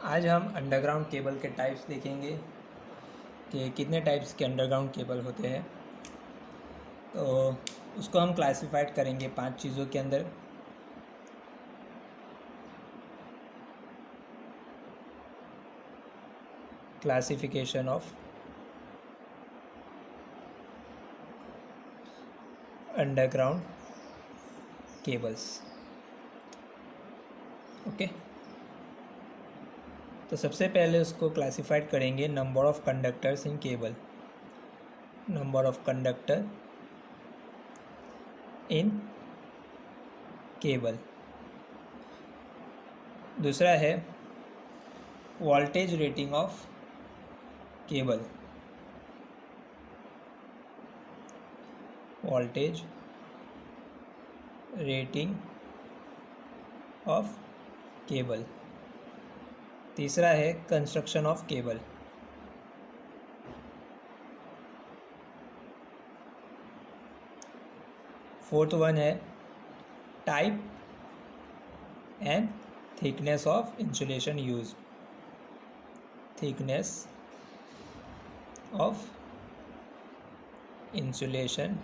आज हम underground cable के टाइप्स देखेंगे कि कितने टाइप्स के अंडरग्राउंड केबल होते हैं। तो उसको हम क्लासिफाइड करेंगे 5 चीज़ों के अंदर। Classification of underground cables. Okay, तो सबसे पहले उसको क्लासिफाइड करेंगे number of conductors in cable. Number of conductor in cable. दूसरा है voltage rating of cable. Voltage rating of cable. तीसरा है construction of cable. Fourth one है type and thickness of insulation used. Thickness of insulation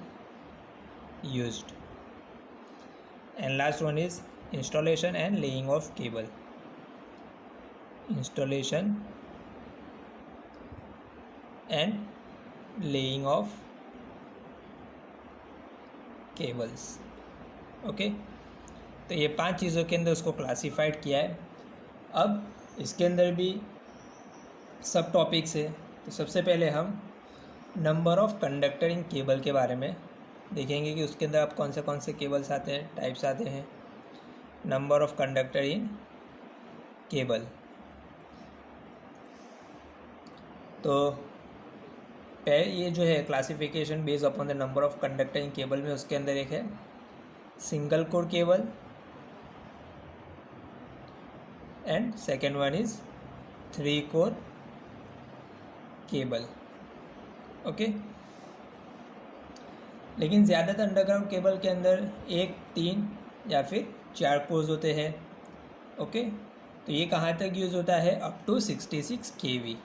used. And last one is installation and laying of cable. Installation and laying of cables. Okay, तो ये 5 चीज़ों के अंदर उसको classified किया है। अब इसके अंदर भी सब टॉपिक्स है। तो सबसे पहले हम number of conductor in cable के बारे में देखेंगे कि उसके अंदर आप कौन से केबल्स आते हैं, टाइप्स आते हैं। Number of conductor in cable. तो ये जो है classification based upon the number of conductor in cable में, उसके अंदर एक है single core cable and second one is 3 core cable. Okay, लेकिन ज़्यादातर अंडरग्राउंड केबल के अंदर 1, 3 या फिर 4 कोर्स होते हैं। ओके, तो ये कहाँ तक यूज़ होता है? Up to 66 kV।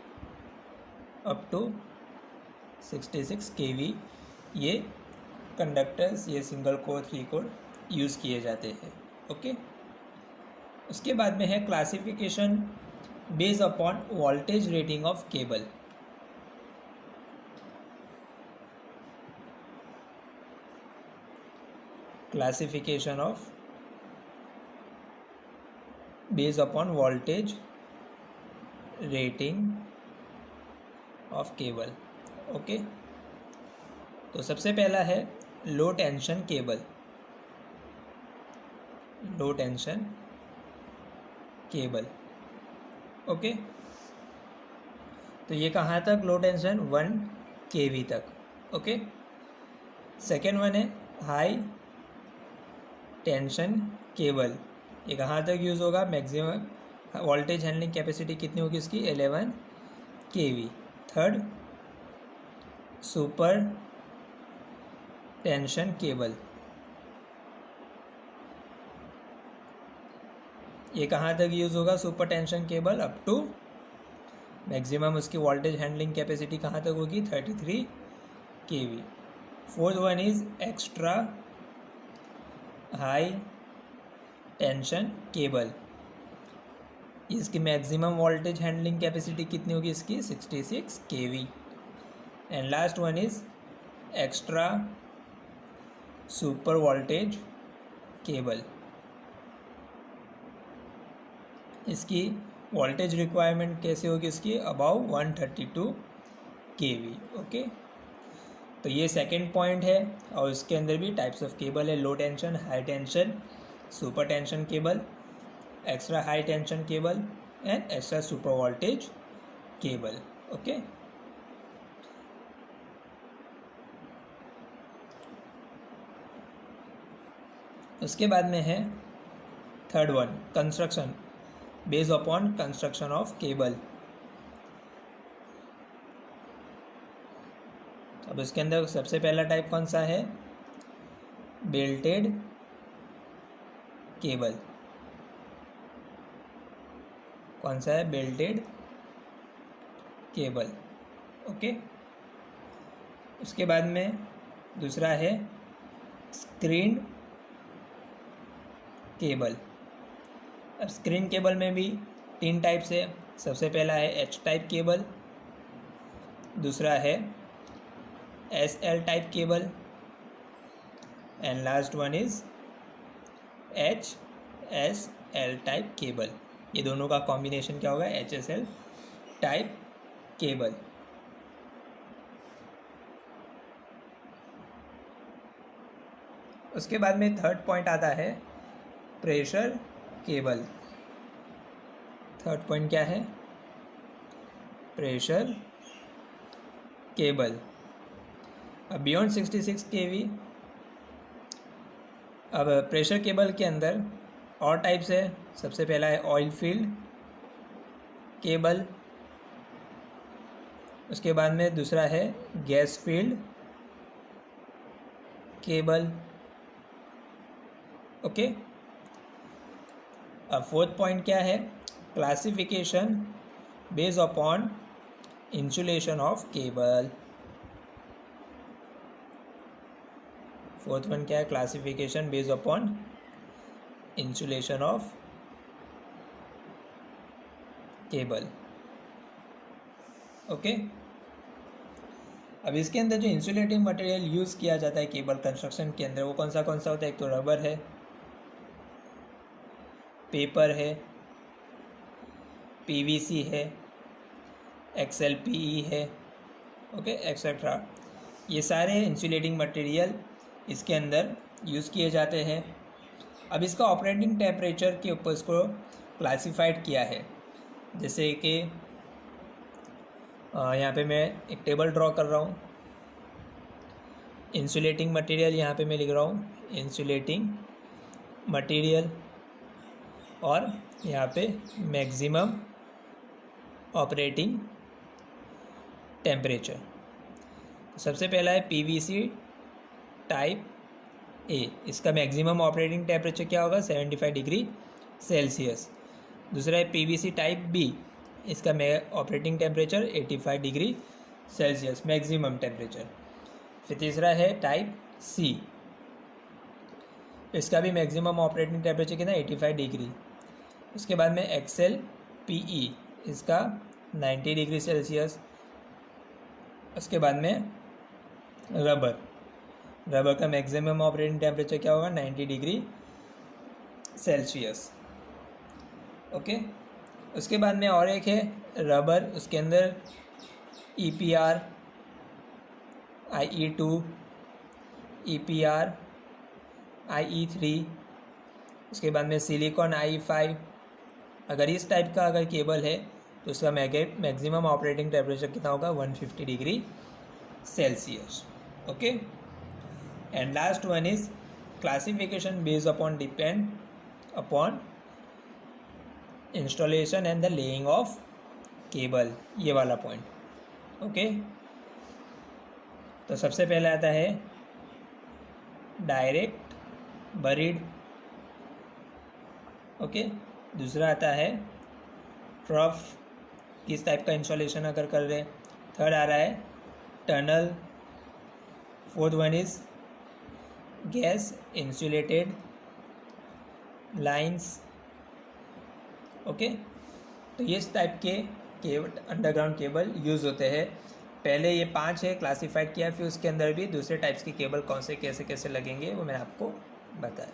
Up to 66 kV ये कंडक्टर्स, ये सिंगल कोर 3 कोर यूज़ किए जाते हैं। ओके, उसके बाद में है classification based upon voltage rating of cable. Classification of based upon voltage rating of cable. Okay, तो सबसे पहला है low tension cable. Low tension cable. Okay, तो ये कहाँ तक लो टेंशन? 1 kV तक। ओके, सेकेंड वन है हाई टेंशन केबल। ये कहाँ तक यूज़ होगा? मैक्सिमम वोल्टेज हैंडलिंग कैपेसिटी कितनी होगी इसकी? 11 kV। Third super tension cable. ये कहाँ तक यूज़ होगा? Super tension cable up to maximum उसकी वोल्टेज हैंडलिंग कैपेसिटी कहाँ तक होगी? 33 kV। Fourth one is extra high tension cable. इसकी मैक्सिमम वोल्टेज हैंडलिंग कैपेसिटी कितनी होगी इसकी? 66 kV। And last one is extra super voltage cable. इसकी वोल्टेज रिक्वायरमेंट कैसे होगी इसकी? About 132 kV। ओके, तो ये सेकेंड पॉइंट है। और इसके अंदर भी टाइप्स ऑफ केबल है, low tension, high tension, super tension cable, extra high tension cable and extra super voltage cable. Okay, उसके बाद में है third one construction based upon construction of cable. अब इसके अंदर सबसे पहला टाइप कौन सा है? Belted cable. कौन सा है? Belted cable. ओके, उसके बाद में दूसरा है स्क्रीन केबल। अब स्क्रीन केबल में भी 3 टाइप्स है। सबसे पहला है एच टाइप केबल, दूसरा है SL type cable, and last one is HSL type cable. ये दोनों का कॉम्बिनेशन क्या होगा? HSL type cable. उसके बाद में थर्ड पॉइंट आता है प्रेशर केबल। थर्ड पॉइंट क्या है? Pressure cable. अब बियॉन्ड 66 kV। अब प्रेशर केबल के अंदर और टाइप्स है। सबसे पहला है ऑयल फील्ड केबल, उसके बाद में दूसरा है गैस फील्ड केबल। ओके, अब फोर्थ पॉइंट क्या है? Classification based upon insulation of cable. Fourth one क्या है? Classification based upon insulation of cable. Okay, अब इसके अंदर जो इंसुलेटिंग मटेरियल यूज़ किया जाता है केबल कंस्ट्रक्शन के अंदर वो कौन सा होता है? एक तो रबर है, पेपर है, पीवीसी है, XLPE है, ओके एक्सेट्रा। ये सारे इंसुलेटिंग मटेरियल इसके अंदर यूज़ किए जाते हैं। अब इसका ऑपरेटिंग टेम्परेचर के ऊपर इसको क्लासिफाइड किया है। जैसे कि यहाँ पे मैं एक टेबल ड्रॉ कर रहा हूँ। इंसुलेटिंग मटेरियल यहाँ पे मैं लिख रहा हूँ इंसुलेटिंग मटेरियल, और यहाँ पे मैक्सिमम ऑपरेटिंग टेम्परेचर। सबसे पहला है पीवीसी टाइप ए। इसका मैक्सिमम ऑपरेटिंग टेम्परेचर क्या होगा? 75 डिग्री सेल्सियस। दूसरा है पीवीसी टाइप बी। इसका operating temperature 85 degree Celsius maximum temperature. फिर तीसरा है टाइप सी। इसका भी मैक्सिमम ऑपरेटिंग टेम्परेचर कितना? 85 डिग्री। उसके बाद में XLPE, इसका 90 डिग्री सेल्सियस। उसके बाद में रबर का मैक्सिमम ऑपरेटिंग टेम्परेचर क्या होगा? 90 डिग्री सेल्सियस। ओके, उसके बाद में और एक है रबर, उसके अंदर EPR, IE2, EPR, IE3, उसके बाद में सिलिकॉन IE5। अगर इस टाइप का अगर केबल है तो उसका मैक्सिमम ऑपरेटिंग टेम्परेचर कितना होगा? 150 degree Celsius. Okay, and last one is classification based upon depend upon installation and the laying of cable. ये वाला पॉइंट। ओके, तो सबसे पहले आता है डायरेक्ट बरीड। ओके, दूसरा आता है ट्रफ, किस टाइप का इंस्टॉलेशन अगर कर रहे। थर्ड आ रहा है tunnel. Fourth one is gas insulated lines. Okay, तो ये इस टाइप के अंडरग्राउंड केबल यूज़ होते हैं। पहले ये 5 है क्लासिफाइड किया, फिर उसके अंदर भी दूसरे टाइप्स के केबल कौन से कैसे कैसे लगेंगे वो मैंने आपको बताया।